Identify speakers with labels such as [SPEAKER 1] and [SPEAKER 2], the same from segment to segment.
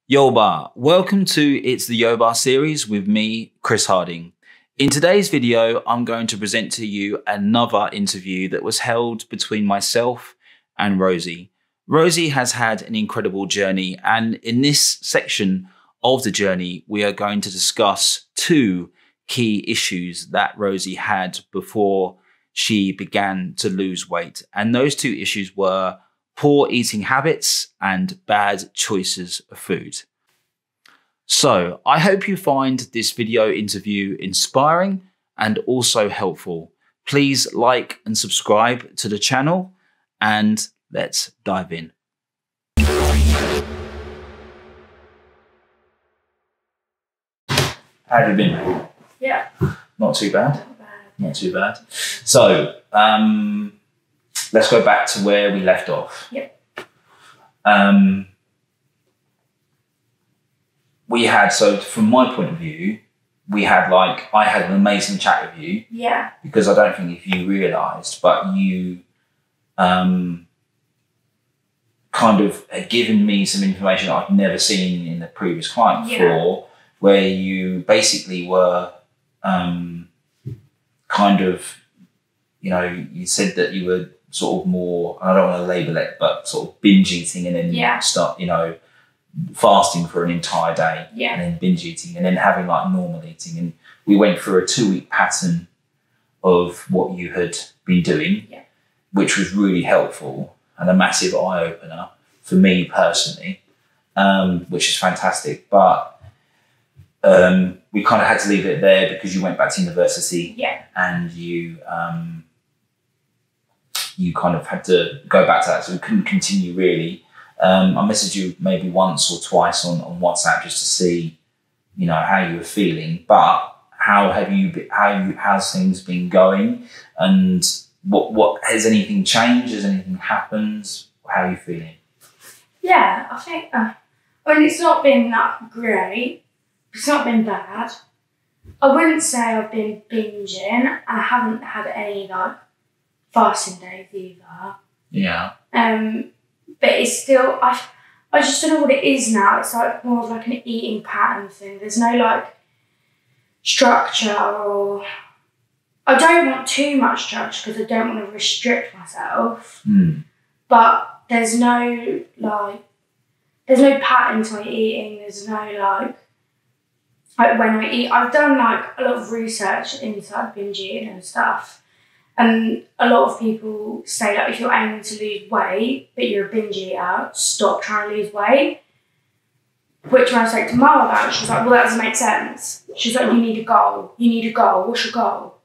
[SPEAKER 1] Yo Bar, welcome to It's the Yo Bar series with me, Chris Harding. In today's video, I'm going to present to you another interview that was held between myself and Rosie. Rosie has had an incredible journey, and in this section of the journey, we are going to discuss two key issues that Rosie had before she began to lose weight. And those two issues were poor eating habits and bad choices of food. So I hope you find this video interview inspiring and also helpful. Please like and subscribe to the channel, and let's dive in. How have you been?
[SPEAKER 2] Yeah.
[SPEAKER 1] Not too bad.
[SPEAKER 2] Not bad.
[SPEAKER 1] Not too bad. So let's go back to where we left off.
[SPEAKER 2] Yep.
[SPEAKER 1] We had, so from my point of view, I had an amazing chat with you.
[SPEAKER 2] Yeah.
[SPEAKER 1] Because I don't think if you realised, but you kind of had given me some information that I've never seen in the previous client before, where you basically were kind of, you know, you said that you were sort of more, I don't want to label it, but sort of binge eating and then start, you know, fasting for an entire day and then binge eating and then having like normal eating. And we went through a 2-week pattern of what you had been doing, which was really helpful and a massive eye-opener for me personally, which is fantastic. But we kind of had to leave it there because you went back to university and you kind of had to go back to that, so we couldn't continue really. I messaged you maybe once or twice on WhatsApp just to see, you know, how you were feeling. But how's things been going? And what has anything changed? Has anything happened? How are you feeling?
[SPEAKER 2] Yeah, I think, it's not been that great. It's not been bad. I wouldn't say I've been binging. I haven't had any like fasting days either.
[SPEAKER 1] Yeah.
[SPEAKER 2] But it's still, I just don't know what it is now. It's like more of like an eating pattern thing. There's no like structure, or I don't want too much structure because I don't want to restrict myself. But there's no pattern to my eating. There's no like when I eat, I've done like a lot of research into like binge eating and stuff. And a lot of people say that if you're aiming to lose weight, but you're a binge eater, stop trying to lose weight. Which when I spoke to Mum about it, she was like, well, that doesn't make sense. She's like, you need a goal. You need a goal. What's your goal?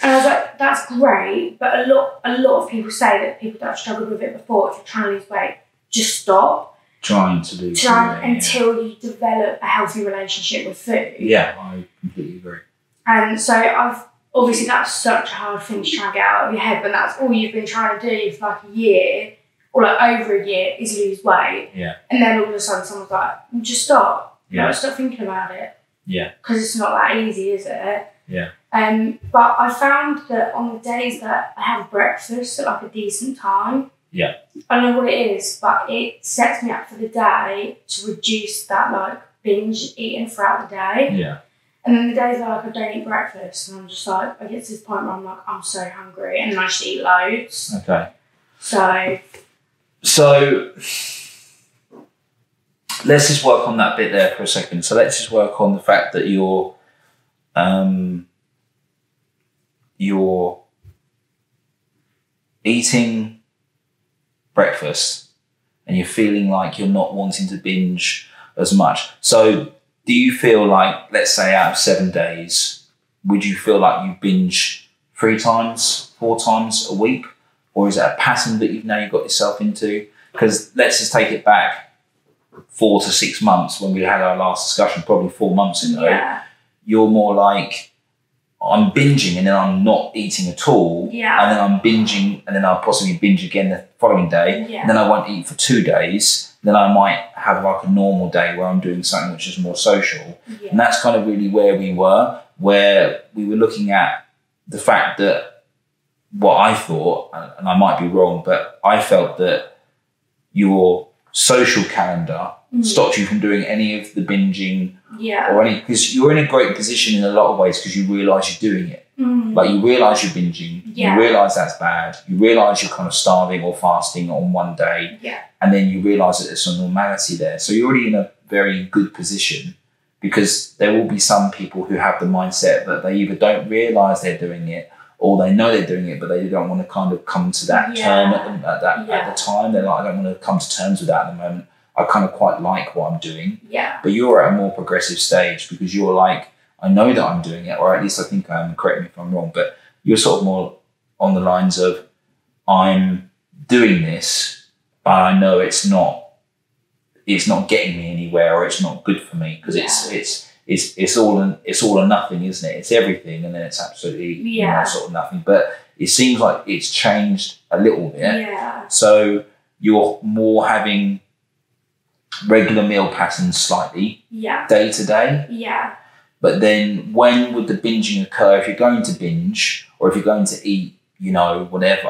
[SPEAKER 2] And I was like, that's great. But a lot of people say that people that have struggled with it before, if you're trying to lose weight, just stop.
[SPEAKER 1] Trying to lose
[SPEAKER 2] weight. Until you develop a healthy relationship with food.
[SPEAKER 1] Yeah, I completely agree.
[SPEAKER 2] And so obviously that's such a hard thing to try and get out of your head, but that's all you've been trying to do for like a year or like over a year is lose weight.
[SPEAKER 1] Yeah.
[SPEAKER 2] And then all of a sudden someone's like, well, just stop.
[SPEAKER 1] Yeah.
[SPEAKER 2] Stop thinking about it.
[SPEAKER 1] Yeah.
[SPEAKER 2] Because it's not that easy, is it?
[SPEAKER 1] Yeah.
[SPEAKER 2] But I found that on the days that I have breakfast at like a decent time, I don't know what it is, but it sets me up for the day to reduce that like binge eating throughout the day.
[SPEAKER 1] Yeah.
[SPEAKER 2] And then the days where like I don't eat breakfast and I'm just like, I get to this point where I'm like, I'm so hungry, and then I just eat loads.
[SPEAKER 1] Okay.
[SPEAKER 2] So
[SPEAKER 1] let's just work on that bit there for a second. So let's just work on the fact that you're eating breakfast and you're feeling like you're not wanting to binge as much. So do you feel like, let's say out of 7 days, would you feel like you binge 3 times, 4 times a week? Or is it a pattern that you've got yourself into? Because let's just take it back 4 to 6 months when we had our last discussion, probably 4 months ago.
[SPEAKER 2] Yeah.
[SPEAKER 1] You're more like, I'm binging and then I'm not eating at all.
[SPEAKER 2] Yeah.
[SPEAKER 1] And then I'm binging and then I'll possibly binge again the following day.
[SPEAKER 2] Yeah.
[SPEAKER 1] And then I won't eat for 2 days. Then I might have like a normal day where I'm doing something which is more social.
[SPEAKER 2] Yeah.
[SPEAKER 1] And that's kind of really where we were looking at the fact that what I thought, and I might be wrong, but I felt that your social calendar stopped you from doing any of the binging
[SPEAKER 2] Yeah.
[SPEAKER 1] or any, because you're in a great position in a lot of ways because you realise you're doing it. Like you realise you're binging, you realise that's bad, you realise you're kind of starving or fasting on one day, and then you realise that there's some normality there. So you're already in a very good position, because there will be some people who have the mindset that they either don't realise they're doing it or they know they're doing it, but they don't want to kind of come to that term at the time. They're like, I don't want to come to terms with that at the moment. I kind of quite like what I'm doing.
[SPEAKER 2] Yeah.
[SPEAKER 1] But you're at a more progressive stage because you're like, I know that I'm doing it, or at least I think I am, correct me if I'm wrong, but you're sort of more on the lines of, I'm doing this, but I know it's not getting me anywhere, or it's not good for me, because it's all or nothing, isn't it? It's everything, and then it's absolutely sort of nothing. But it seems like it's changed a little bit.
[SPEAKER 2] Yeah.
[SPEAKER 1] So you're more having regular meal patterns slightly, day to day.
[SPEAKER 2] Yeah.
[SPEAKER 1] But then when would the binging occur? If you're going to binge, or if you're going to eat, whatever,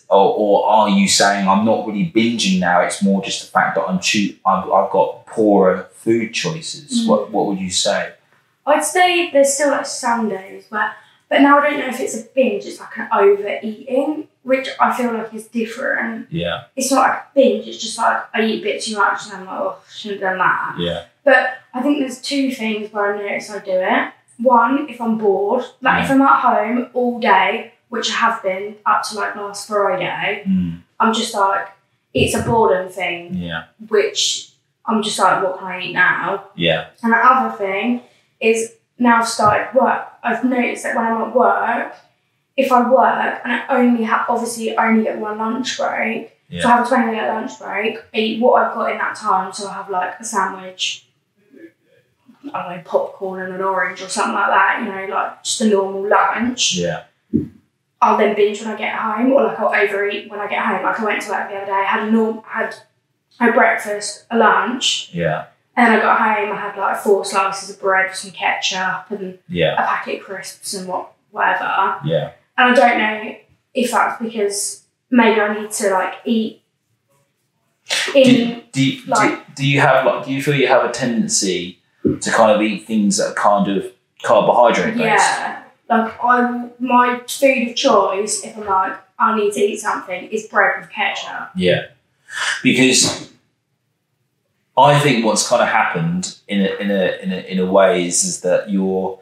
[SPEAKER 1] or are you saying, I'm not really binging now, it's more just the fact that I've got poorer food choices? What would you say?
[SPEAKER 2] I'd say there's still like some days where, but now I don't know if it's a binge, it's like an overeating, which I feel like is different.
[SPEAKER 1] Yeah.
[SPEAKER 2] It's not like a binge, it's just like I eat a bit too much and I'm like, oh, I shouldn't have done that.
[SPEAKER 1] Yeah.
[SPEAKER 2] But I think there's two things where I notice I do it. One, if I'm bored, like if I'm at home all day, which I have been up to like last Friday, I'm just like, it's a boredom thing.
[SPEAKER 1] Yeah.
[SPEAKER 2] Which I'm just like, what can I eat now?
[SPEAKER 1] Yeah.
[SPEAKER 2] And the other thing is, now I've started work, I've noticed that when I'm at work, if I work and I only get one lunch break, so I have a 20-minute lunch break, I eat what I've got in that time, so I have like a sandwich, I don't know, popcorn and an orange or something like that, like just a normal lunch.
[SPEAKER 1] Yeah.
[SPEAKER 2] I'll then binge when I get home, or like I'll overeat when I get home. Like I went to work the other day, I had breakfast, a lunch.
[SPEAKER 1] Yeah.
[SPEAKER 2] And then I got home, I had like 4 slices of bread with some ketchup and a packet of crisps and whatever.
[SPEAKER 1] Yeah.
[SPEAKER 2] And I don't know if that's because maybe I need to like eat in. Do you feel you have a tendency to kind of eat things that are kind of carbohydrate based? Yeah. Like my food of choice, if I'm like, I need to eat something, is bread with ketchup.
[SPEAKER 1] Yeah. Because I think what's kind of happened in a way is that you're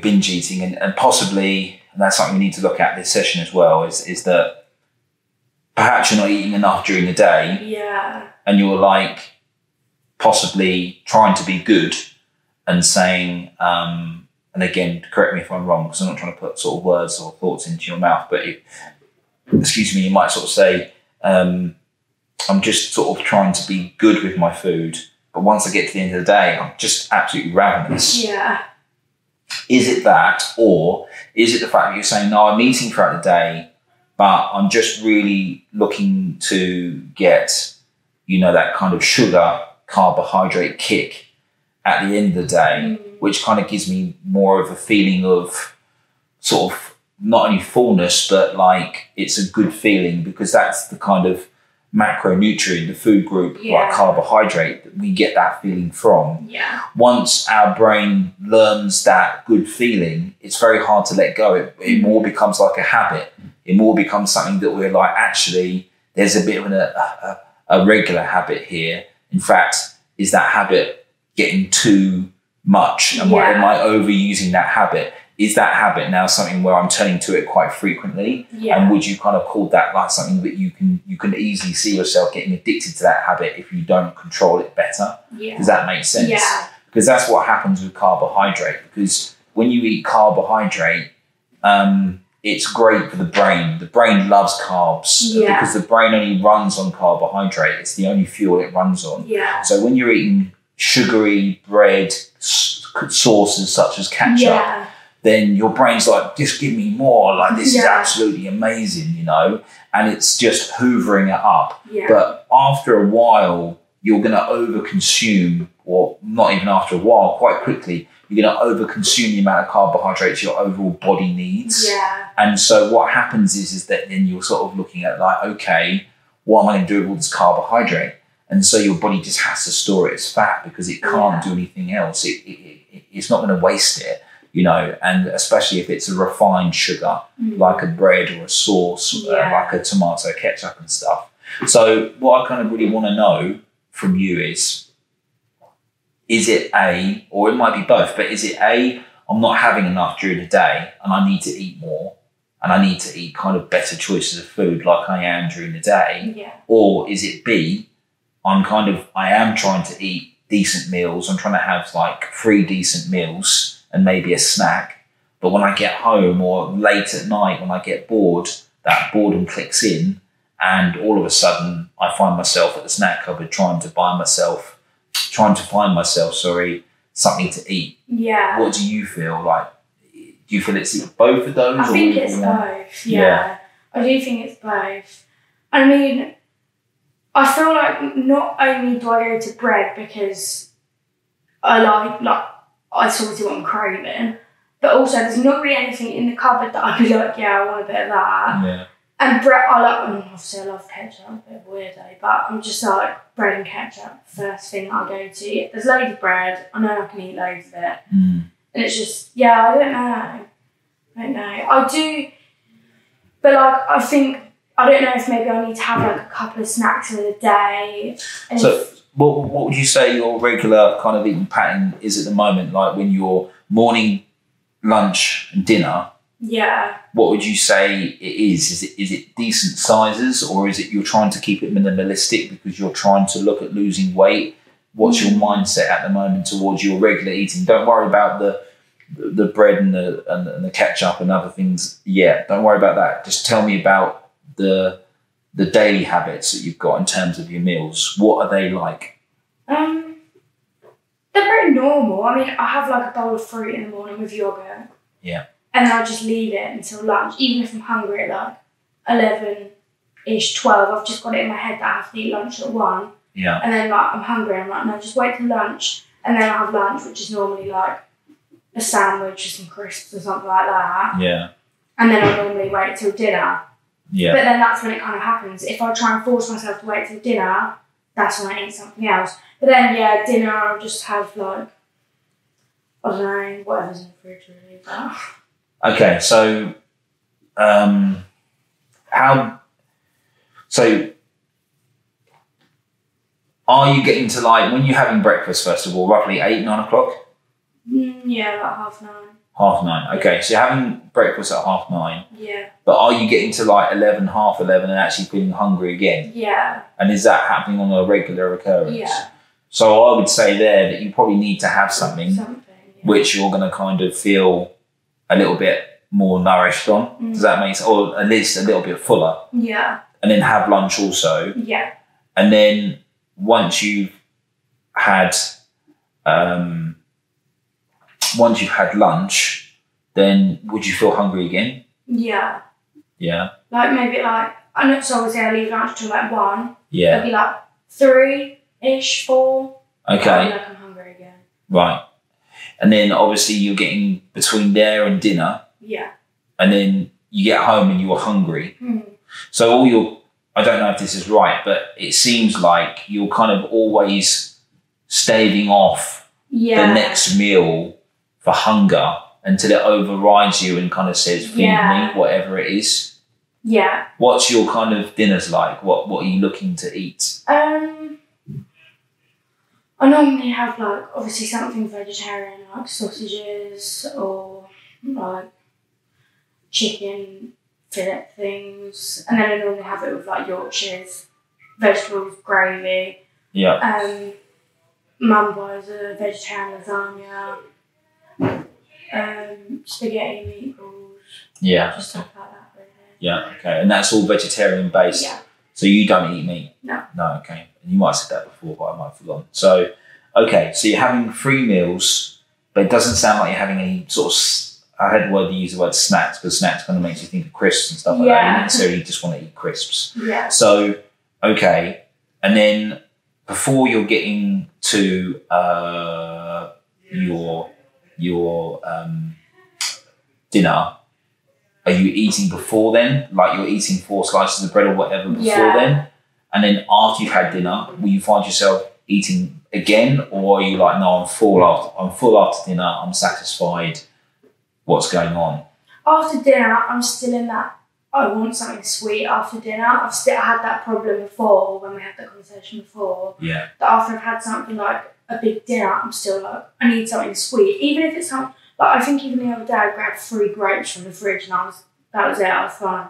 [SPEAKER 1] binge eating, and possibly, and that's something we need to look at this session as well, is that perhaps you're not eating enough during the day.
[SPEAKER 2] Yeah.
[SPEAKER 1] And you're like possibly trying to be good and saying, and again, correct me if I'm wrong, because I'm not trying to put sort of words or thoughts into your mouth, but you might sort of say, I'm just sort of trying to be good with my food, but once I get to the end of the day, I'm just absolutely ravenous.
[SPEAKER 2] Yeah.
[SPEAKER 1] Is it that, or is it the fact that you're saying, no, I'm eating throughout the day, but I'm just really looking to get, that kind of sugar, carbohydrate kick at the end of the day, which kind of gives me more of a feeling of sort of not only fullness, but like it's a good feeling, because that's the kind of macronutrient, the food group, like carbohydrate, that we get that feeling from.
[SPEAKER 2] Yeah.
[SPEAKER 1] Once our brain learns that good feeling, it's very hard to let go. It more becomes like a habit. It more becomes something that we're like, actually, there's a bit of a regular habit here. In fact, is that habit getting too much? Am I overusing that habit? Is that habit now something where I'm turning to it quite frequently? Yeah. And would you kind of call that like something that you can easily see yourself getting addicted to that habit if you don't control it better? Yeah. Does that make sense?
[SPEAKER 2] Yeah.
[SPEAKER 1] Because that's what happens with carbohydrate. Because when you eat carbohydrate, it's great for the brain. The brain loves carbs because the brain only runs on carbohydrate. It's the only fuel it runs on. Yeah. So when you're eating sugary bread, sauces such as ketchup, then your brain's like, just give me more. Like, this is absolutely amazing, and it's just hoovering it up. Yeah. But after a while, you're going to overconsume, or not even after a while, quite quickly, you're going to over-consume the amount of carbohydrates your overall body needs.
[SPEAKER 2] Yeah.
[SPEAKER 1] And so what happens is that then you're sort of looking at like, okay, what am I going to do with all this carbohydrate? And so your body just has to store it as fat because it can't do anything else. It's not going to waste it, you know, and especially if it's a refined sugar, like a bread or a sauce, like a tomato ketchup and stuff. So what I kind of really want to know from you is it A, or it might be both, but is it A, I'm not having enough during the day and I need to eat more and I need to eat kind of better choices of food like I am during the day?
[SPEAKER 2] Yeah.
[SPEAKER 1] Or is it B, I am trying to eat decent meals. I'm trying to have like 3 decent meals and maybe a snack. But when I get home or late at night, when I get bored, that boredom clicks in and all of a sudden I find myself at the snack cupboard trying to find myself something to eat.
[SPEAKER 2] Yeah.
[SPEAKER 1] What do you feel like? Do you feel it's both of those?
[SPEAKER 2] I think it's both. Yeah. I do think it's both. I mean, I feel like not only do I go to bread because I I sort of what I'm craving, but also there's not really anything in the cupboard that I'd be like, yeah, I want a bit of that.
[SPEAKER 1] Yeah.
[SPEAKER 2] And bread, obviously I love ketchup, a bit of a weirdo, but I'm just like bread and ketchup, first thing I go to. There's loads of bread, I know I can eat loads of it. And it's just, I don't know. I do, but like, I don't know if maybe I need to have like a couple of snacks in a day. And
[SPEAKER 1] so what would you say your regular kind of eating pattern is at the moment? Like when you're morning, lunch and dinner, what would you say it is? Is it decent sizes or is it you're trying to keep it minimalistic because you're trying to look at losing weight? What's your mindset at the moment towards your regular eating? Don't worry about the bread and the ketchup and other things yet. Don't worry about that. Just tell me about the daily habits that you've got in terms of your meals. What are they like?
[SPEAKER 2] They're very normal. I mean, I have like a bowl of fruit in the morning with yogurt.
[SPEAKER 1] Yeah.
[SPEAKER 2] And then I'll just leave it until lunch, even if I'm hungry at like 11-ish, 12. I've just got it in my head that I have to eat lunch at 1.
[SPEAKER 1] Yeah.
[SPEAKER 2] And then like I'm hungry, I'm like, no, just wait till lunch. And then I'll have lunch, which is normally like a sandwich or some crisps or something like that.
[SPEAKER 1] Yeah.
[SPEAKER 2] And then I'll normally wait till dinner.
[SPEAKER 1] Yeah.
[SPEAKER 2] But then that's when it kind of happens. If I try and force myself to wait till dinner, that's when I eat something else. But then, dinner I'll just have like, I don't know, whatever's in the fridge really. But...
[SPEAKER 1] Okay, so are you getting to like, when you're having breakfast, first of all, roughly 8, 9 o'clock?
[SPEAKER 2] Yeah, like 9:30.
[SPEAKER 1] 9:30. Okay, so you're having breakfast at 9:30.
[SPEAKER 2] Yeah.
[SPEAKER 1] But are you getting to like 11, 11:30 and actually feeling hungry again?
[SPEAKER 2] Yeah.
[SPEAKER 1] And is that happening on a regular occurrence?
[SPEAKER 2] Yeah.
[SPEAKER 1] So I would say there that you probably need to have something which you're going to kind of feel a little bit more nourished on. Does that make sense? Or at least a little bit fuller.
[SPEAKER 2] Yeah.
[SPEAKER 1] And then have lunch also.
[SPEAKER 2] Yeah.
[SPEAKER 1] And then once you've had lunch, then would you feel hungry again?
[SPEAKER 2] Yeah.
[SPEAKER 1] Yeah.
[SPEAKER 2] Like maybe like, I know, so obviously I leave lunch till like 1.
[SPEAKER 1] Yeah.
[SPEAKER 2] It'll be like 3-ish, 4.
[SPEAKER 1] Okay.
[SPEAKER 2] I'll be like I'm hungry again.
[SPEAKER 1] Right. And then obviously you're getting between there and dinner.
[SPEAKER 2] Yeah.
[SPEAKER 1] And then you get home and you're hungry. So I don't know if this is right, but it seems like you're kind of always staving off the next meal for hunger until it overrides you and kind of says, feed me, whatever it is.
[SPEAKER 2] Yeah.
[SPEAKER 1] What's your kind of dinners like? What are you looking to eat?
[SPEAKER 2] I normally have like obviously something vegetarian like sausages or like chicken fillet things, and then I normally have it with like Yorkshires, vegetables, gravy.
[SPEAKER 1] Yeah.
[SPEAKER 2] Mum buys a vegetarian lasagna, spaghetti meatballs.
[SPEAKER 1] Yeah.
[SPEAKER 2] Just stuff like that really.
[SPEAKER 1] Yeah, okay. And that's all vegetarian based?
[SPEAKER 2] Yeah.
[SPEAKER 1] So you don't eat meat?
[SPEAKER 2] No.
[SPEAKER 1] No, okay. You might have said that before, but I might have forgotten. So, okay, so you're having 3 meals, but it doesn't sound like you're having any sort of, I had use the word snacks, because snacks kind of makes you think of crisps and stuff like that. You don't necessarily just want to eat crisps.
[SPEAKER 2] Yeah.
[SPEAKER 1] So, okay. And then before you're getting to your your dinner, are you eating before then? Like you're eating 4 slices of bread or whatever before then? And then after you've had dinner, will you find yourself eating again? Or are you like, no, I'm full after dinner, I'm satisfied, what's going on?
[SPEAKER 2] After dinner, I'm still in that, I want something sweet after dinner. I had that problem before when we had that conversation before.
[SPEAKER 1] Yeah.
[SPEAKER 2] That after I've had something like a big dinner, I'm still like, I need something sweet. Even if it's something, like I think even the other day I grabbed 3 grapes from the fridge and that was it, I was fine.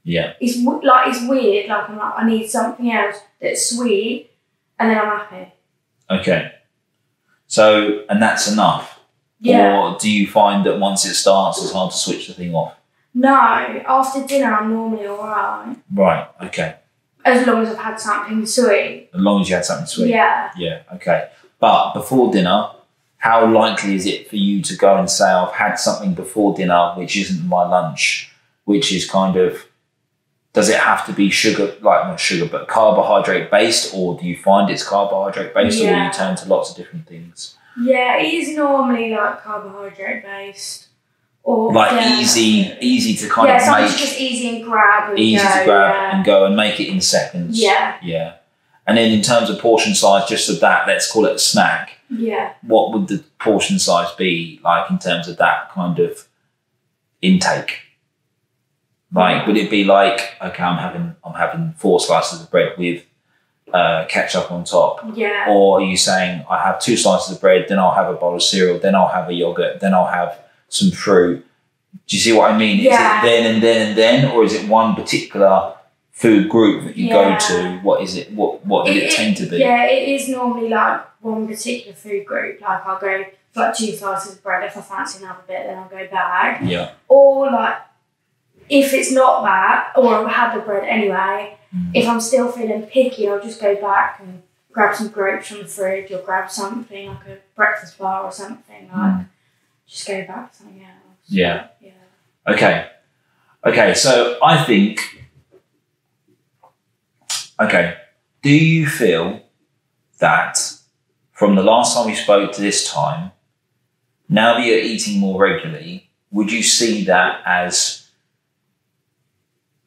[SPEAKER 1] Yeah.
[SPEAKER 2] It's weird, like I'm like, I need something else that's sweet and then I'm happy.
[SPEAKER 1] Okay. So, and that's enough?
[SPEAKER 2] Yeah.
[SPEAKER 1] Or do you find that once it starts, it's hard to switch the thing off?
[SPEAKER 2] No, after dinner I'm normally alright.
[SPEAKER 1] Right, okay.
[SPEAKER 2] As long as I've had something sweet.
[SPEAKER 1] As long as you had something sweet?
[SPEAKER 2] Yeah.
[SPEAKER 1] Yeah, okay. But before dinner, how likely is it for you to go and say, I've had something before dinner which isn't my lunch, which is kind of, does it have to be sugar, like not sugar, but carbohydrate based, or do you find it's carbohydrate based, or you turn to lots of different things?
[SPEAKER 2] Yeah, it is normally like carbohydrate based. Or
[SPEAKER 1] like easy to kind of make.
[SPEAKER 2] Yeah, just easy and grab and
[SPEAKER 1] easy
[SPEAKER 2] go,
[SPEAKER 1] to grab and go and make it in seconds.
[SPEAKER 2] Yeah.
[SPEAKER 1] Yeah. And then in terms of portion size, just of that, let's call it a snack.
[SPEAKER 2] Yeah.
[SPEAKER 1] What would the portion size be like in terms of that kind of intake? Like, would it be like, okay, I'm having 4 slices of bread with ketchup on top?
[SPEAKER 2] Yeah.
[SPEAKER 1] Or are you saying I have 2 slices of bread, then I'll have a bowl of cereal, then I'll have a yogurt, then I'll have some fruit? Do you see what I mean?
[SPEAKER 2] Yeah.
[SPEAKER 1] Is it then and then and then, or is it one particular food group that you go to? What is it? What did it tend to be?
[SPEAKER 2] Yeah, it is normally like one particular food group. Like I'll go for like 2 slices of bread. If I fancy another bit, then I'll go back.
[SPEAKER 1] Yeah.
[SPEAKER 2] Or like if it's not that, or I've had the bread anyway, if I'm still feeling picky, I'll just go back and grab some grapes from the fridge or grab something like a breakfast bar or something. Like just go back to something else.
[SPEAKER 1] Yeah.
[SPEAKER 2] Yeah.
[SPEAKER 1] Okay, so I think, do you feel that from the last time we spoke to this time, now that you're eating more regularly, would you see that as,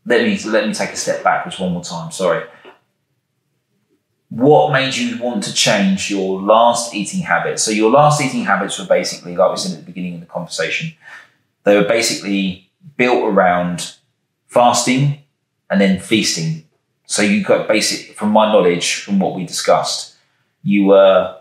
[SPEAKER 1] let me take a step backwards one more time, sorry. What made you want to change your last eating habits? So your last eating habits were basically, like we said at the beginning of the conversation, they were basically built around fasting and then feasting. So you got from my knowledge, from what we discussed, you were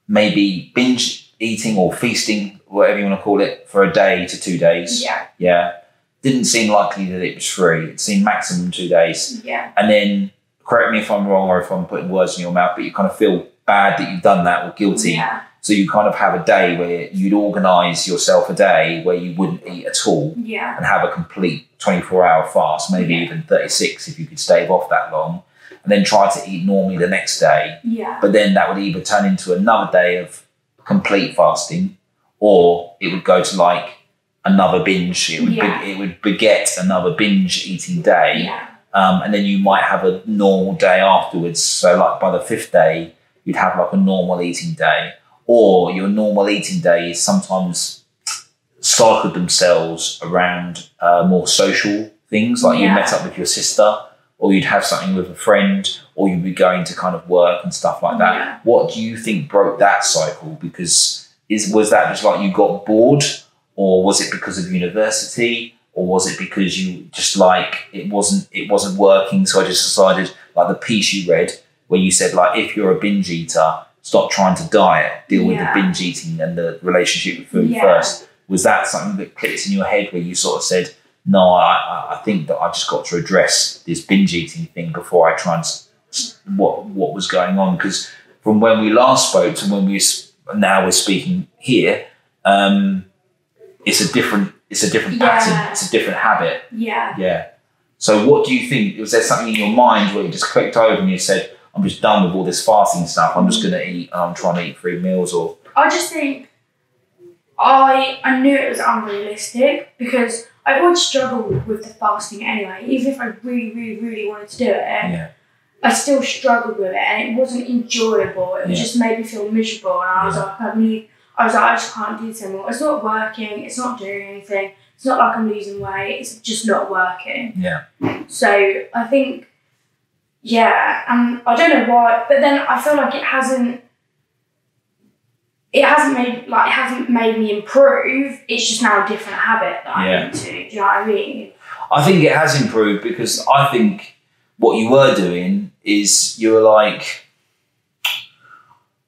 [SPEAKER 1] maybe binge eating or feasting, whatever you want to call it, for a day to 2 days.
[SPEAKER 2] Yeah.
[SPEAKER 1] Yeah. Didn't seem likely that it was free. It seemed maximum 2 days.
[SPEAKER 2] Yeah.
[SPEAKER 1] And then, correct me if I'm wrong or if I'm putting words in your mouth, but you kind of feel bad that you've done that or guilty.
[SPEAKER 2] Yeah.
[SPEAKER 1] So you kind of have a day where you'd organise yourself a day where you wouldn't eat at all.
[SPEAKER 2] Yeah.
[SPEAKER 1] And have a complete 24-hour fast, maybe even 36 if you could stave off that long, and then try to eat normally the next day.
[SPEAKER 2] Yeah.
[SPEAKER 1] But then that would either turn into another day of complete fasting, or it would go to like another binge. It would beget another binge eating day.
[SPEAKER 2] Yeah.
[SPEAKER 1] And then you might have a normal day afterwards. So like by the 5th day, you'd have like a normal eating day. Or your normal eating days sometimes cycled themselves around more social things, like you met up with your sister, or you'd have something with a friend, or you'd be going to kind of work and stuff like that.
[SPEAKER 2] Yeah.
[SPEAKER 1] What do you think broke that cycle? Because was that just like you got bored, or was it because of university, or was it because you just like it wasn't working? So I just decided, like the piece you read where you said like if you're a binge eater, stop trying to diet, deal with the binge eating and the relationship with food first. Was that something that clicked in your head where you sort of said, no, I think that I just got to address this binge eating thing before I try and what was going on? Because from when we last spoke to when now we're speaking here, it's a different pattern, it's a different habit.
[SPEAKER 2] Yeah.
[SPEAKER 1] Yeah. So what do you think? Was there something in your mind where you just clicked over and you said, I'm just done with all this fasting stuff, I'm just going to eat, and I'm trying to eat 3 meals? Or
[SPEAKER 2] I just think I knew it was unrealistic because I always struggled with the fasting anyway. Even if I really, really, really wanted to do it, I still struggled with it and it wasn't enjoyable. It just made me feel miserable, and I was like, I was like, I just can't do this anymore. It's not working. It's not doing anything. It's not like I'm losing weight. It's just not working.
[SPEAKER 1] Yeah.
[SPEAKER 2] So I think, and I don't know why, but then I feel like it hasn't made me improve. It's just now a different habit that I'm into. Do you know what I mean?
[SPEAKER 1] I think it has improved because I think what you were doing is you were like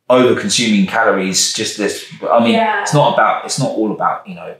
[SPEAKER 1] over consuming calories. Just this. I mean, it's not all about, you know,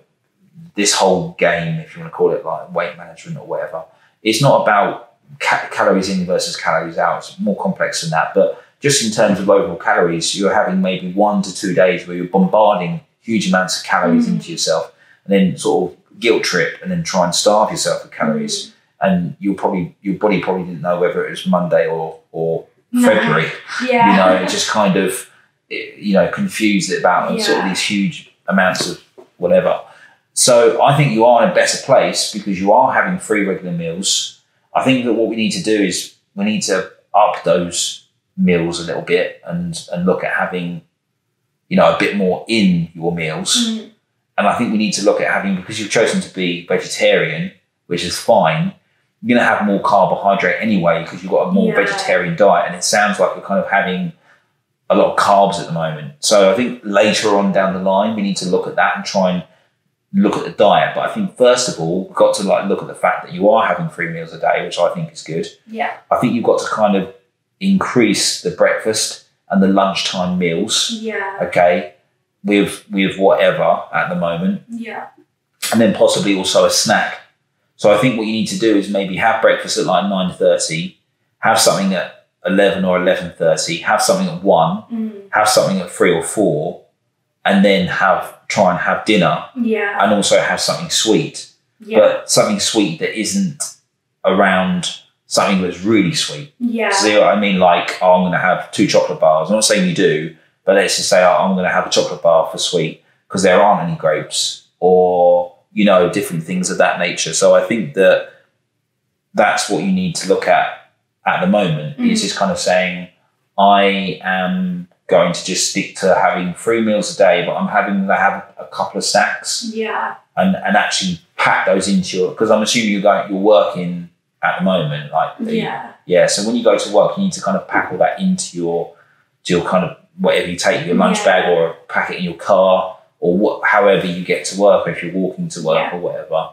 [SPEAKER 1] this whole game, if you want to call it like weight management or whatever. It's not about calories in versus calories out. It's more complex than that. But just in terms of overall calories, you're having maybe 1 to 2 days where you're bombarding huge amounts of calories into yourself, and then sort of guilt trip and then try and starve yourself with calories. And your body probably didn't know whether it was Monday or February. You know, it just kind of, you know, confused it about sort of these huge amounts of whatever. So I think you are in a better place because you are having 3 regular meals. I think that what we need to do is we need to up those meals a little bit and look at having, you know, a bit more in your meals. And I think we need to look at having, because you've chosen to be vegetarian, which is fine, you're going to have more carbohydrate anyway because you've got a more vegetarian diet. And it sounds like you're kind of having a lot of carbs at the moment. So I think later on down the line, we need to look at that and try and look at the diet. But I think first of all, we've got to like look at the fact that you are having 3 meals a day, which I think is good. I think you've got to kind of increase the breakfast and the lunchtime meals. Okay. With whatever at the moment. And then possibly also a snack. So I think what you need to do is maybe have breakfast at like 9:30, have something at 11 or 11:30, have something at 1, have something at 3 or 4, and then try and have dinner. And also have something sweet. But something sweet that isn't around something that's really sweet. See what I mean? Like, I'm going to have 2 chocolate bars. I'm not saying you do, but let's just say I'm going to have a chocolate bar for sweet because there aren't any grapes, or, you know, different things of that nature. So I think that that's what you need to look at the moment, is just kind of saying, I am going to just stick to having 3 meals a day, but I'm having to have a couple of snacks. And actually pack those into your, because I'm assuming you're working at the moment. So when you go to work, you need to kind of pack all that into your kind of whatever you take, your lunch bag, or pack it in your car, or however you get to work, or if you're walking to work or whatever.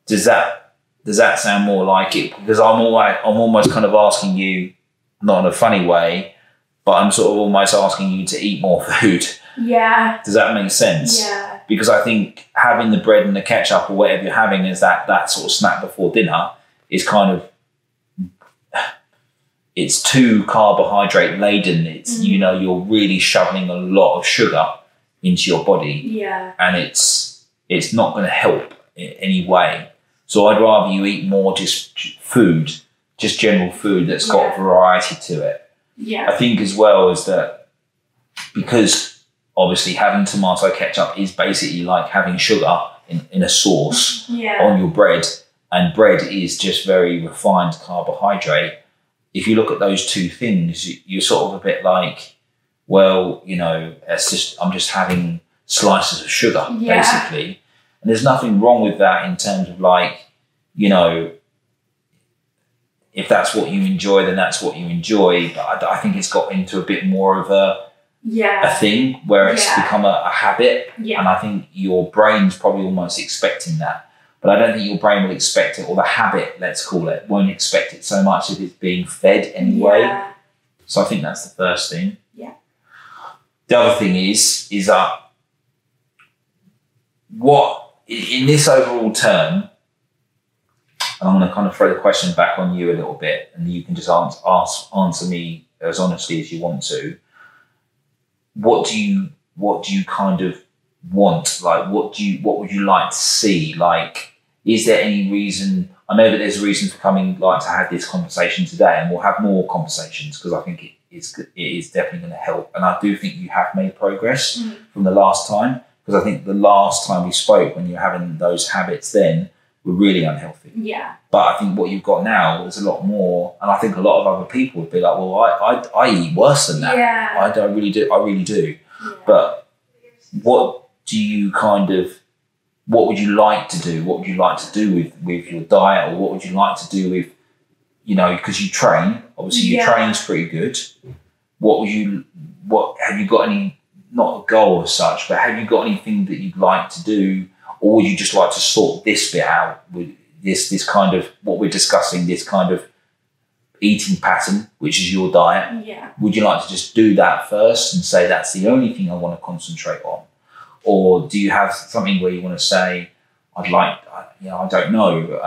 [SPEAKER 1] Does that sound more like it? Because I'm almost kind of asking you, not in a funny way, but I'm sort of almost asking you to eat more food. Does that make sense? Because I think having the bread and the ketchup or whatever you're having is that sort of snack before dinner is kind of, it's too carbohydrate laden. It's, you know, you're really shoveling a lot of sugar into your body. And it's not going to help in any way. So I'd rather you eat more just food, just general food that's got variety to it. I think as well is that because obviously having tomato ketchup is basically like having sugar in a sauce on your bread, and bread is just very refined carbohydrate. If you look at those 2 things, you're sort of a bit like, well, you know, I'm just having slices of sugar, basically. And there's nothing wrong with that in terms of like, you know, if that's what you enjoy, then that's what you enjoy. But I think it's got into a bit more of a thing where it's become a habit. And I think your brain's probably almost expecting that. But I don't think your brain will expect it, or the habit, let's call it, won't expect it so much if it's being fed anyway. So I think that's the first thing. The other thing is that what, in this overall term, and I'm going to kind of throw the question back on you a little bit, and you can just answer me as honestly as you want to. What do you kind of want? Like, what would you like to see? Like, is there any reason? I know that there's reasons for coming, like, to have this conversation today, and we'll have more conversations because I think it is definitely going to help. And I do think you have made progress from the last time, because I think the last time we spoke, when you were having those habits then, were really unhealthy. But I think what you've got now is a lot more, and I think a lot of other people would be like, well, I eat worse than that. I really do. But what do you kind of, what would you like to do? What would you like to do with your diet, or what would you like to do with, you know, because you train, obviously your training's pretty good. What have you got any, not a goal as such, but have you got anything that you'd like to do, or would you just like to sort this bit out with this kind of, what we're discussing, this kind of eating pattern, which is your diet?
[SPEAKER 2] Yeah.
[SPEAKER 1] Would you like to just do that first and say that's the only thing I want to concentrate on? Or do you have something where you want to say, I don't know,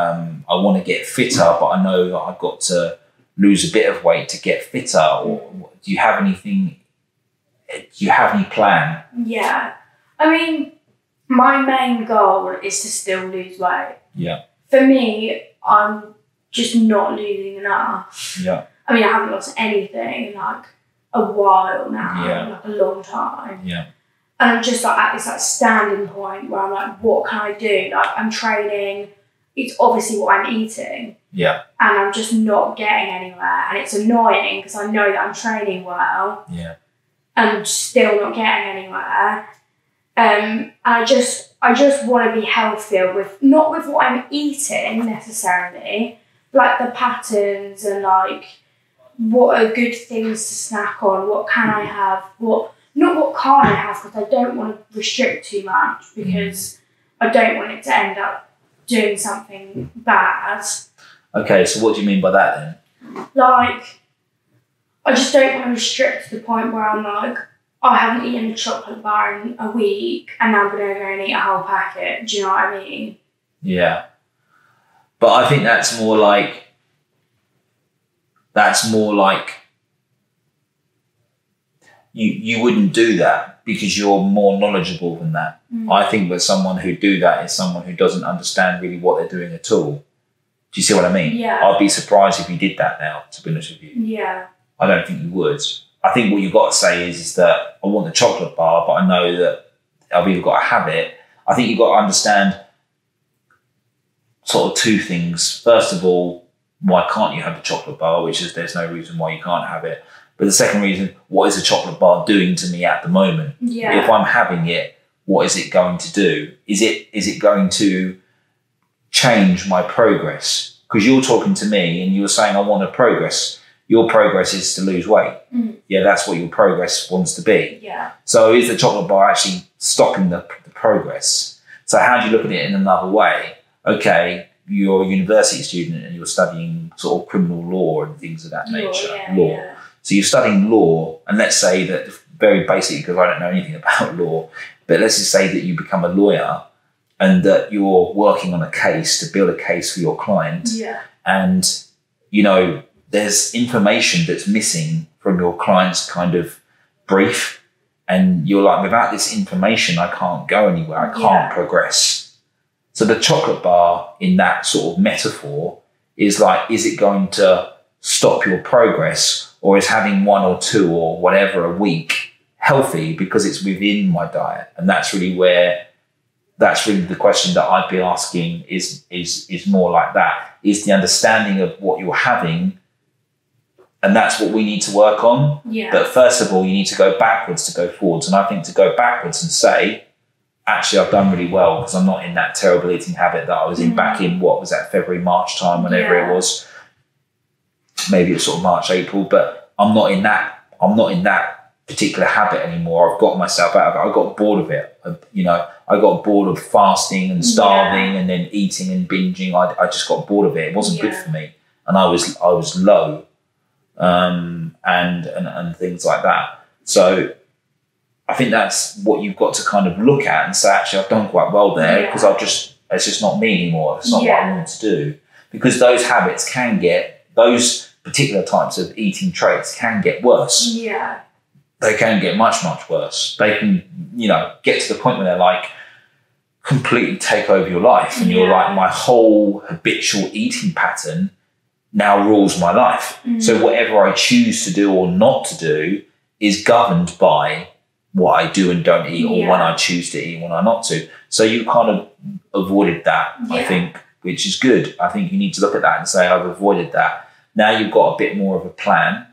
[SPEAKER 1] I want to get fitter, but I know that I've got to lose a bit of weight to get fitter? Or do you have anything, do you have any plan?
[SPEAKER 2] Yeah. I mean, my main goal is to still lose weight.
[SPEAKER 1] Yeah.
[SPEAKER 2] For me, I'm just not losing enough.
[SPEAKER 1] Yeah.
[SPEAKER 2] I mean, I haven't lost anything in like a while now, like a long time.
[SPEAKER 1] Yeah.
[SPEAKER 2] And I'm just like at this like standing point where I'm like, what can I do? Like, I'm training. It's obviously what I'm eating.
[SPEAKER 1] Yeah.
[SPEAKER 2] And I'm just not getting anywhere. And it's annoying because I know that I'm training well.
[SPEAKER 1] Yeah.
[SPEAKER 2] And I'm still not getting anywhere. And I just want to be healthier with, not with what I'm eating necessarily, like the patterns and like what are good things to snack on, what can I have, not what can't I have, because I don't want to restrict too much because I don't want it to end up doing something bad.
[SPEAKER 1] Okay, so what do you mean by that then?
[SPEAKER 2] Like, I just don't want to restrict to the point where I'm like, I haven't eaten a chocolate bar in a week and now I'm going to go and eat a whole packet. Do you know what I mean?
[SPEAKER 1] Yeah. But I think that's more like you wouldn't do that because you're more knowledgeable than that. I think that someone who do that is someone who doesn't understand really what they're doing at all. Do you see what I mean?
[SPEAKER 2] Yeah.
[SPEAKER 1] I'd be surprised if you did that now, to be honest with you.
[SPEAKER 2] Yeah.
[SPEAKER 1] I don't think you would. I think what you've got to say is that I want the chocolate bar, but I know that I've either got to have it. I think you've got to understand sort of two things. First of all, why can't you have the chocolate bar, which is there's no reason why you can't have it. But the second reason, what is the chocolate bar doing to me at the moment?
[SPEAKER 2] Yeah.
[SPEAKER 1] If I'm having it, what is it going to do? Is it going to change my progress? Because you're talking to me and you're saying I want to progress. Your progress is to lose weight. Yeah, that's what your progress wants to be.
[SPEAKER 2] Yeah.
[SPEAKER 1] So is the chocolate bar actually stopping the progress? So how do you look at it in another way? Okay, you're a university student and you're studying sort of criminal law and things of that nature. Law. Yeah. So you're studying law, and let's say that, very basically, because I don't know anything about law, but let's just say that you become a lawyer and that you're working on a case to build a case for your client.
[SPEAKER 2] Yeah.
[SPEAKER 1] And, you know, there's information that's missing from your client's kind of brief. And you're like, without this information, I can't go anywhere. I can't progress. So the chocolate bar in that sort of metaphor is like, is it going to stop your progress, or is having one or two or whatever a week healthy because it's within my diet? And that's really the question that I'd be asking is more like that. Is the understanding of what you're having, and that's what we need to work on.
[SPEAKER 2] Yeah.
[SPEAKER 1] But first of all, you need to go backwards to go forwards. And I think to go backwards and say, actually, I've done really well because I'm not in that terrible eating habit that I was in back in, what was that, February, March time, whenever it was. Maybe it's sort of March, April, but I'm not in that particular habit anymore. I've got myself out of it. I got bored of it. I got bored of fasting and starving and then eating and binging. I just got bored of it. It wasn't good for me. And I was low, and things like that. So I think that's what you've got to kind of look at and say, actually, I've done quite well there because it's just not me anymore. It's not what I want to do. Because those habits those particular types of eating traits can get worse.
[SPEAKER 2] Yeah.
[SPEAKER 1] They can get much, much worse. They can, get to the point where they're like completely take over your life. And you're like, my whole habitual eating pattern now rules my life. So whatever I choose to do or not to do is governed by what I do and don't eat, or when I choose to eat and when I not to. So you kind of avoided that, I think, which is good. I think you need to look at that and say, I've avoided that. Now you've got a bit more of a plan.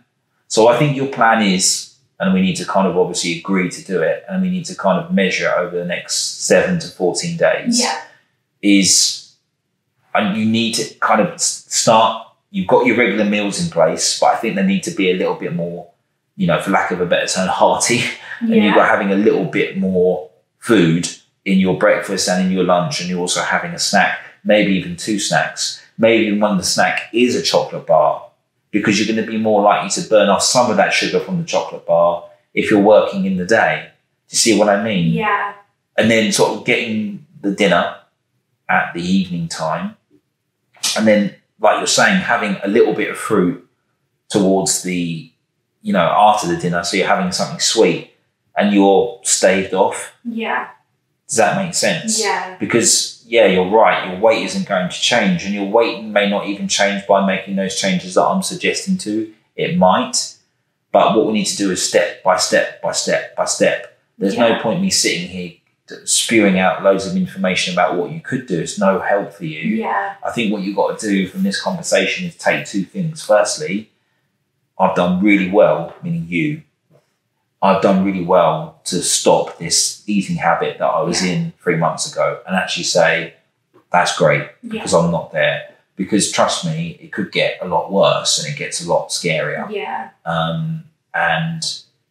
[SPEAKER 1] So I think your plan is, and we need to kind of obviously agree to do it, and we need to kind of measure over the next 7 to 14 days, and you need to kind of start, you've got your regular meals in place, but I think they need to be a little bit more, you know, for lack of a better term, hearty. And you've got having a little bit more food in your breakfast and in your lunch, and you're also having a snack, maybe even 2 snacks. Maybe even one of the snack is a chocolate bar, because you're going to be more likely to burn off some of that sugar from the chocolate bar if you're working in the day. Do you see what I mean?
[SPEAKER 2] Yeah.
[SPEAKER 1] And then sort of getting the dinner at the evening time. And then, like you're saying, having a little bit of fruit towards the, you know, after the dinner. So you're having something sweet and you're staved off.
[SPEAKER 2] Yeah.
[SPEAKER 1] Does that make sense?
[SPEAKER 2] Yeah.
[SPEAKER 1] Because, yeah, you're right. Your weight isn't going to change, and your weight may not even change by making those changes that I'm suggesting to. It might. But what we need to do is step by step by step by step. There's no point me sitting here spewing out loads of information about what you could do. It's no help for you.
[SPEAKER 2] Yeah.
[SPEAKER 1] I think what you've got to do from this conversation is take 2 things. Firstly, I've done really well, meaning you. I've done really well to stop this eating habit that I was in 3 months ago, and actually say, that's great, because I'm not there. Because trust me, it could get a lot worse, and it gets a lot scarier.
[SPEAKER 2] Yeah.
[SPEAKER 1] And,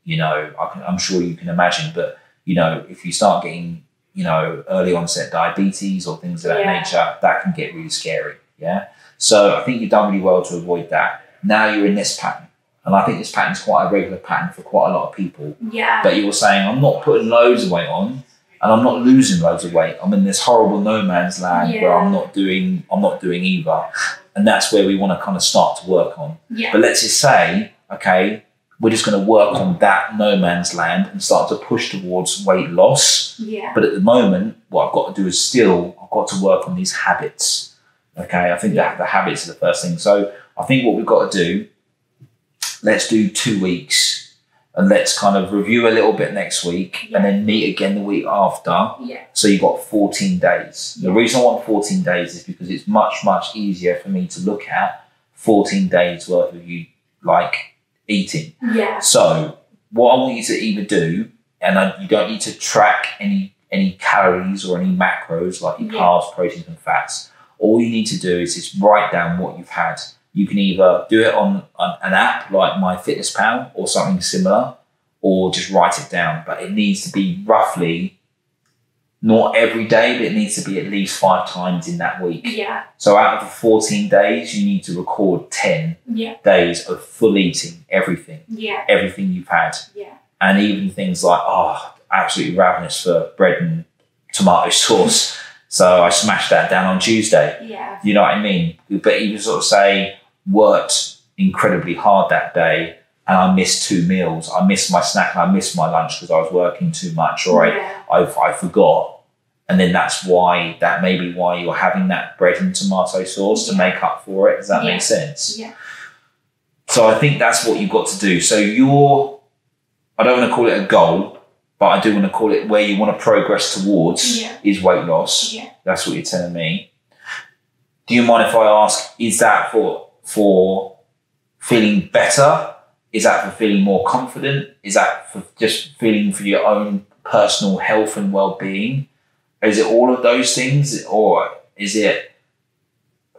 [SPEAKER 1] you know, I'm sure you can imagine, but, you know, if you start getting, you know, early onset diabetes or things of that nature, that can get really scary. Yeah. So I think you've done really well to avoid that. Now you're in this pattern. And I think this pattern is quite a regular pattern for quite a lot of people.
[SPEAKER 2] Yeah.
[SPEAKER 1] But you're saying, I'm not putting loads of weight on, and I'm not losing loads of weight. I'm in this horrible no man's land where I'm not doing either. And that's where we want to kind of start to work on.
[SPEAKER 2] Yeah.
[SPEAKER 1] But let's just say, okay, we're just going to work on that no man's land and start to push towards weight loss.
[SPEAKER 2] Yeah.
[SPEAKER 1] But at the moment, what I've got to do is I've got to work on these habits. Okay, I think that the habits are the first thing. So I think what we've got to do, let's do 2 weeks, and let's kind of review a little bit next week, and then meet again the week after. Yeah. So you've got 14 days. The reason I want 14 days is because it's much, much easier for me to look at 14 days worth of you, like, eating. Yeah. So what I want you to either do, and you don't need to track any calories or any macros, like your carbs, proteins and fats. All you need to do is just write down what you've had. You can either do it on an app like MyFitnessPal or something similar, or just write it down. But it needs to be roughly, not every day, but it needs to be at least 5 times in that week. Yeah. So out of the 14 days, you need to record 10 days of full eating, everything. Yeah. Everything you've had. Yeah. And even things like, absolutely ravenous for bread and tomato sauce. So I smashed that down on Tuesday. Yeah. You know what I mean? But you sort of say, worked incredibly hard that day, and I missed 2 meals. I missed my snack and I missed my lunch because I was working too much, or I forgot. And then that may be why you're having that bread and tomato sauce to make up for it. Does that make sense? Yeah. So I think that's what you've got to do. So I don't want to call it a goal, but I do want to call it where you want to progress towards is weight loss. Yeah. That's what you're telling me. Do you mind if I ask, is that for feeling better? Is that for feeling more confident? Is that for just feeling for your own personal health and well-being? Is it all of those things, or is it,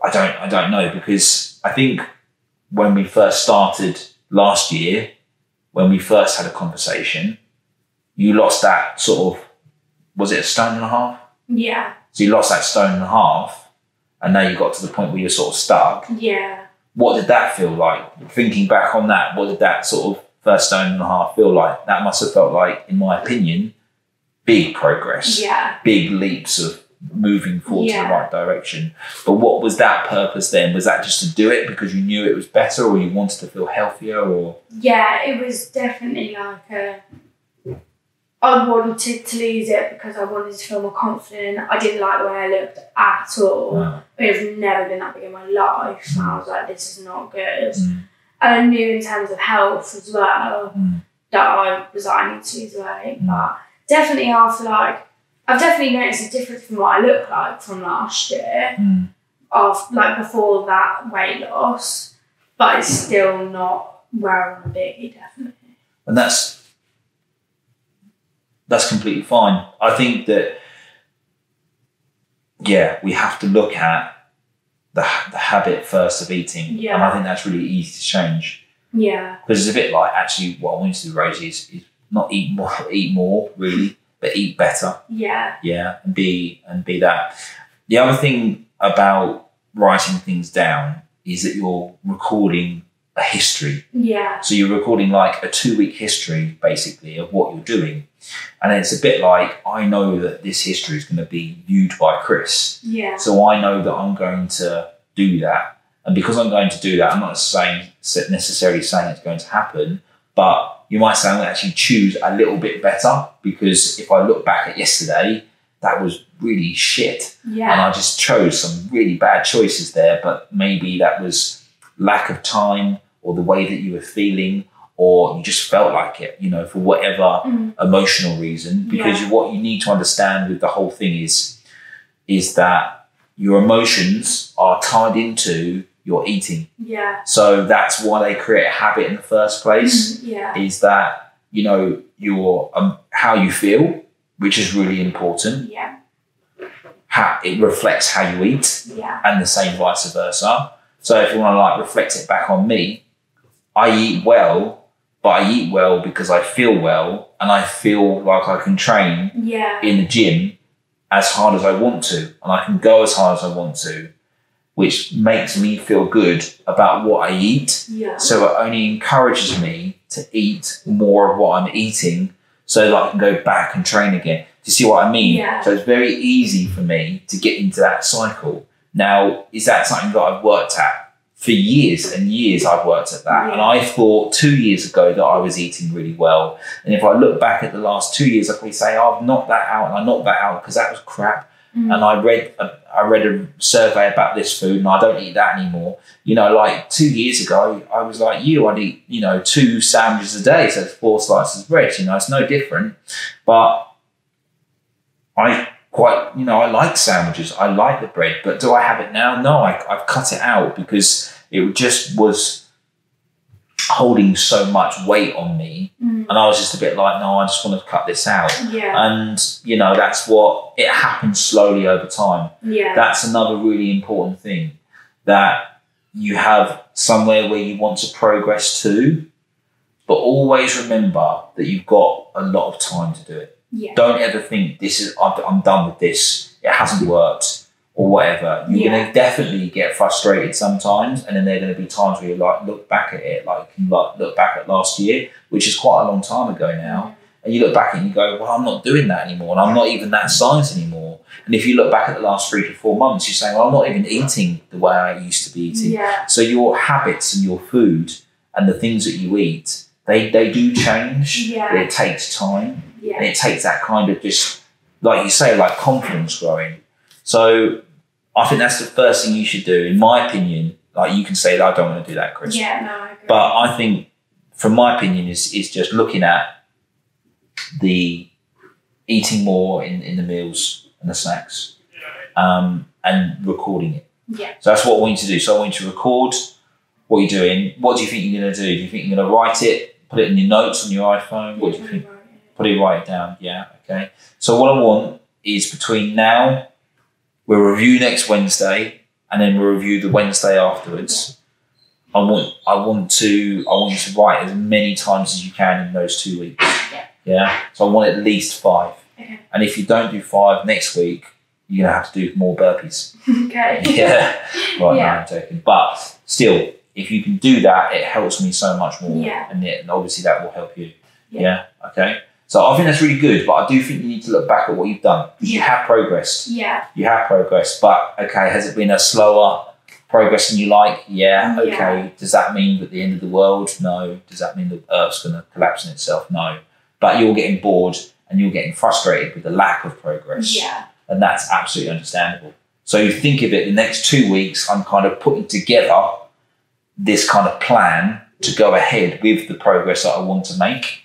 [SPEAKER 1] I don't know, because I think when we first started last year, when we first had a conversation, you lost that sort of, was it 1.5 stone? Yeah. So you lost that 1.5 stone, and now you got to the point where you're sort of stuck. Yeah. What did that feel like? Thinking back on that, what did that sort of 1.5 stone feel like? That must have felt like, in my opinion, big progress. Yeah. Big leaps of moving forward to the right direction. But what was that purpose then? Was that just to do it because you knew it was better, or you wanted to feel healthier, or? Yeah, it was definitely like I wanted to lose it because I wanted to feel more confident. I didn't like the way I looked at all. Wow. I've never been that big in my life. And I was like, this is not good. And I knew in terms of health as well that I was like, I need to lose weight. But definitely after I've definitely noticed a difference from what I look like from last year, before that weight loss, but it's still not where I want to be, definitely. And that's That's completely fine. I think that, yeah, we have to look at the habit first of eating.
[SPEAKER 2] Yeah.
[SPEAKER 1] And I think that's really easy to change.
[SPEAKER 2] Yeah.
[SPEAKER 1] Because it's a bit like, actually, what I want to do, Rosie, is not eat more, really, but eat better.
[SPEAKER 2] Yeah.
[SPEAKER 1] Yeah, and be that. The other thing about writing things down is that you're recording a history.
[SPEAKER 2] Yeah.
[SPEAKER 1] So you're recording like a 2-week history, basically, of what you're doing. And it's a bit like, I know that this history is going to be viewed by Chris.
[SPEAKER 2] Yeah.
[SPEAKER 1] So I know that I'm going to do that. And because I'm going to do that, I'm not necessarily saying it's going to happen, but you might say I'm going to actually choose a little bit better, because if I look back at yesterday, that was really shit.
[SPEAKER 2] Yeah.
[SPEAKER 1] And I just chose some really bad choices there, but maybe that was lack of time, or the way that you were feeling, or you just felt like it, you know, for whatever emotional reason. Because what you need to understand with the whole thing is that your emotions are tied into your eating.
[SPEAKER 2] Yeah.
[SPEAKER 1] So that's why they create a habit in the first place.
[SPEAKER 2] Yeah.
[SPEAKER 1] Is that, you know, your how you feel, which is really important.
[SPEAKER 2] Yeah.
[SPEAKER 1] How it reflects how you eat.
[SPEAKER 2] Yeah.
[SPEAKER 1] And the same vice versa. So if you want to like reflect it back on me, I eat well, but I eat well because I feel well, and I feel like I can train in the gym as hard as I want to, and I can go as hard as I want to, which makes me feel good about what I eat.
[SPEAKER 2] Yeah.
[SPEAKER 1] So it only encourages me to eat more of what I'm eating, so that I can go back and train again. Do you see what I mean?
[SPEAKER 2] Yeah.
[SPEAKER 1] So it's very easy for me to get into that cycle. Now, is that something that I've worked at? For years and years I've worked at that.
[SPEAKER 2] Yeah.
[SPEAKER 1] And I thought 2 years ago that I was eating really well. And if I look back at the last 2 years, I can say, oh, I've knocked that out, and I knocked that out because that was crap. And I read a survey about this food, and I don't eat that anymore. You know, like 2 years ago, I was like you, I'd eat, you know, 2 sandwiches a day. So it's 4 slices of bread, you know, it's no different. But I like sandwiches. I like the bread, but do I have it now? No, I've cut it out because it just was holding so much weight on me. And I was just a bit like, no, I just want to cut this out.
[SPEAKER 2] Yeah.
[SPEAKER 1] And, you know, that's what, it happens slowly over time.
[SPEAKER 2] Yeah.
[SPEAKER 1] That's another really important thing, that you have somewhere where you want to progress to, but always remember that you've got a lot of time to do it.
[SPEAKER 2] Yeah.
[SPEAKER 1] Don't ever think I'm done with this, it hasn't worked, or whatever. You're going to definitely get frustrated sometimes, and then there are going to be times where you like look back at it, like you look back at last year, which is quite a long time ago now, and you look back and you go, well, I'm not doing that anymore, and I'm not even that size anymore. And if you look back at the last 3 to 4 months, you're saying, well, I'm not even eating the way I used to be eating.
[SPEAKER 2] Yeah.
[SPEAKER 1] So your habits and your food and the things that you eat, they do change.
[SPEAKER 2] Yeah.
[SPEAKER 1] But it takes time.
[SPEAKER 2] Yeah.
[SPEAKER 1] And it takes that kind of, just like you say, like confidence growing. So I think that's the first thing you should do, in my opinion. Like, you can say that I don't want to do that, Chris.
[SPEAKER 2] Yeah, no, I agree.
[SPEAKER 1] But I think, from my opinion, is just looking at the eating more in the meals and the snacks, and recording it.
[SPEAKER 2] Yeah.
[SPEAKER 1] So that's what I want you to do. So I want you to record what you're doing. What do you think you're going to do? Do you think you're going to write it, put it in your notes on your iPhone? What do you think? Write it down. Yeah. Okay. So what I want is, between now, we'll review next Wednesday, and then we'll review the Wednesday afterwards. I want you to write as many times as you can in those 2 weeks.
[SPEAKER 2] Yeah.
[SPEAKER 1] Yeah. So I want at least 5.
[SPEAKER 2] Okay.
[SPEAKER 1] And if you don't do 5 next week, you're gonna have to do more burpees.
[SPEAKER 2] Okay.
[SPEAKER 1] Yeah. Right.
[SPEAKER 2] Yeah.
[SPEAKER 1] No, I'm joking. But still, if you can do that, it helps me so much more.
[SPEAKER 2] Yeah.
[SPEAKER 1] And obviously that will help you.
[SPEAKER 2] Yeah.
[SPEAKER 1] Yeah. Okay. So I think that's really good, but I do think you need to look back at what you've done, because you have progressed.
[SPEAKER 2] Yeah.
[SPEAKER 1] You have progressed, but okay, has it been a slower progress than you like? Yeah. Okay.
[SPEAKER 2] Yeah.
[SPEAKER 1] Does that mean at the end of the world? No. Does that mean the Earth's going to collapse in itself? No. But you're getting bored and you're getting frustrated with the lack of progress.
[SPEAKER 2] Yeah.
[SPEAKER 1] And that's absolutely understandable. So you think of it, the next 2 weeks, I'm kind of putting together this kind of plan to go ahead with the progress that I want to make.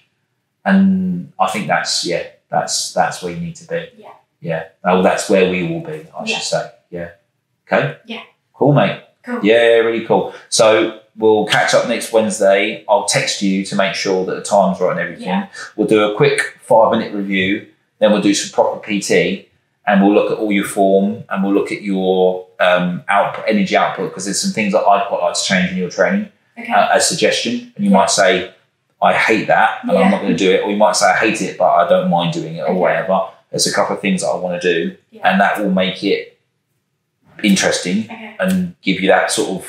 [SPEAKER 1] And I think that's where you need to be.
[SPEAKER 2] Yeah.
[SPEAKER 1] Yeah. Well, that's where we will be, I should say. Yeah. Okay?
[SPEAKER 2] Yeah.
[SPEAKER 1] Cool, mate.
[SPEAKER 2] Cool.
[SPEAKER 1] Yeah, really cool. So we'll catch up next Wednesday. I'll text you to make sure that the time's right and everything.
[SPEAKER 2] Yeah.
[SPEAKER 1] We'll do a quick 5-minute review. Then we'll do some proper PT, and we'll look at all your form, and we'll look at your energy output, because there's some things that I'd quite like to change in your training as suggestion. And you might say, I hate that, and I'm not going to do it. Or you might say, I hate it, but I don't mind doing it, or whatever. There's a couple of things that I want to do, and that will make it interesting and give you that sort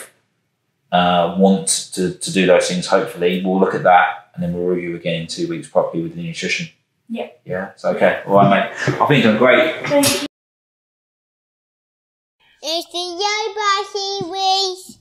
[SPEAKER 1] of want to do those things. Hopefully, we'll look at that, and then we'll review again in 2 weeks properly with the nutrition.
[SPEAKER 2] Yeah.
[SPEAKER 1] Yeah. It's okay. All right, mate. I think I'm great.
[SPEAKER 2] Thank you.
[SPEAKER 3] It's the Yoba series.